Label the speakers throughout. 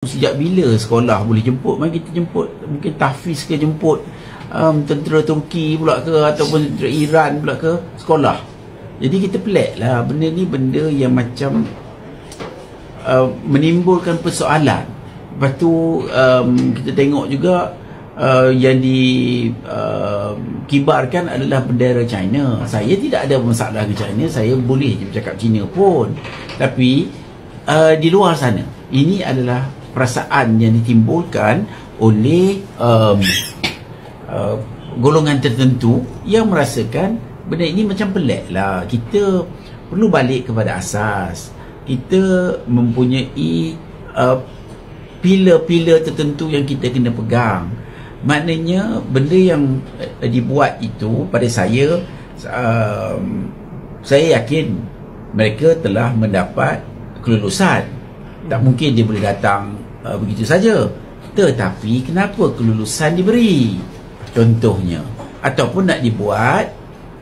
Speaker 1: Sejak bila sekolah boleh jemput? Mari kita jemput, mungkin tahfiz ke jemput tentera Turki pula ke, ataupun tentera Iran pula ke sekolah. Jadi kita pelik lah, benda ni benda yang macam menimbulkan persoalan. Lepas tu kita tengok juga yang dikibarkan adalah bendera China. Saya tidak ada masalah dengan China, saya boleh je bercakap Cina pun. Tapi di luar sana, ini adalah perasaan yang ditimbulkan oleh golongan tertentu yang merasakan benda ini macam pelik lah. Kita perlu balik kepada asas. Kita mempunyai pilar-pilar tertentu yang kita kena pegang. Maknanya benda yang dibuat itu, pada saya yakin mereka telah mendapat kelulusan. Tak mungkin dia boleh datang begitu saja. Tetapi kenapa kelulusan diberi? Contohnya, ataupun nak dibuat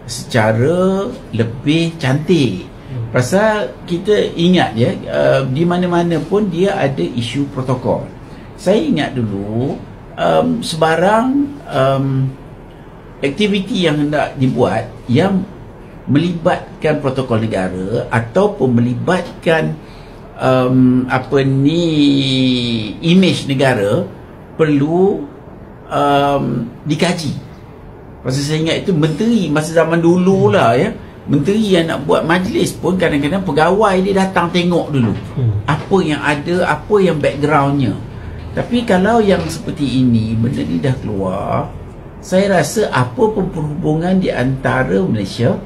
Speaker 1: secara lebih cantik. Pasal kita ingat ya, di mana-mana pun dia ada isu protokol. Saya ingat dulu sebarang aktiviti yang hendak dibuat yang melibatkan protokol negara ataupun melibatkan image negara perlu dikaji. Pasal saya ingat itu menteri masa zaman dulu lah ya, menteri yang nak buat majlis pun kadang-kadang pegawai dia datang tengok dulu apa yang ada, apa yang backgroundnya. Tapi kalau yang seperti ini, benda ni dah keluar, saya rasa apa pun perhubungan di antara Malaysia,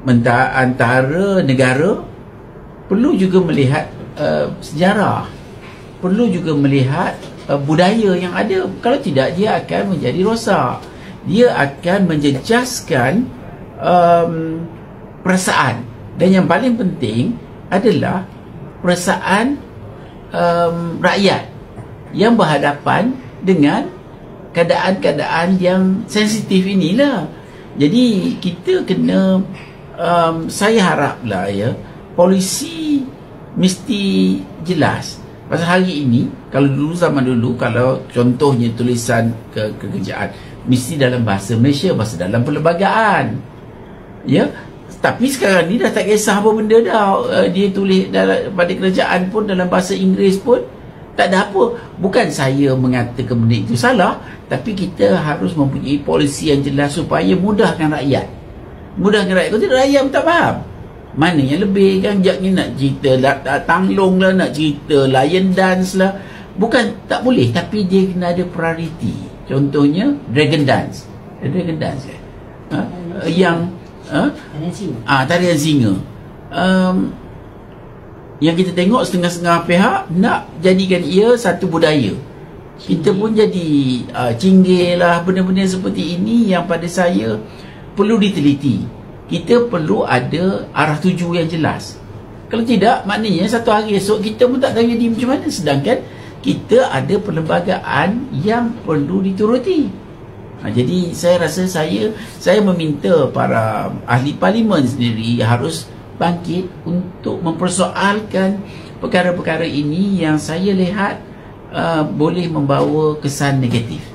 Speaker 1: antara negara, perlu juga melihat sejarah, perlu juga melihat budaya yang ada. Kalau tidak, dia akan menjadi rosak, dia akan menjejaskan perasaan. Dan yang paling penting adalah perasaan rakyat yang berhadapan dengan keadaan-keadaan yang sensitif inilah. Jadi kita kena saya haraplah ya, polisi mesti jelas. Pasal hari ini, kalau dulu zaman dulu, kalau contohnya tulisan kerjaan mesti dalam bahasa Malaysia, bahasa dalam perlembagaan ya. Tapi sekarang ni dah tak kisah apa benda dah. Dia tulis dalam, pada kerajaan pun dalam bahasa Inggeris pun tak ada apa. Bukan saya mengatakan benda itu salah, tapi kita harus mempunyai polisi yang jelas supaya mudahkan rakyat. Mudahkan rakyat. Kalau tidak, rakyat pun tak faham. Mana yang lebih kan? Jaknya nak cerita tanglong lah, nak cerita lion dance lah. Bukan tak boleh, tapi dia kena ada priority. Contohnya dragon dance. Dragon dance yang tarian singa. Yang kita tengok setengah-setengah pihak nak jadikan ia satu budaya. Kita pun jadi cinggir lah. Benda-benda seperti ini yang pada saya perlu diteliti. Kita perlu ada arah tuju yang jelas. Kalau tidak, maknanya satu hari esok kita pun tak tahu jadi macam mana. Sedangkan kita ada perlembagaan yang perlu dituruti. Jadi saya rasa saya meminta para ahli parlimen sendiri harus bangkit untuk mempersoalkan perkara-perkara ini yang saya lihat boleh membawa kesan negatif.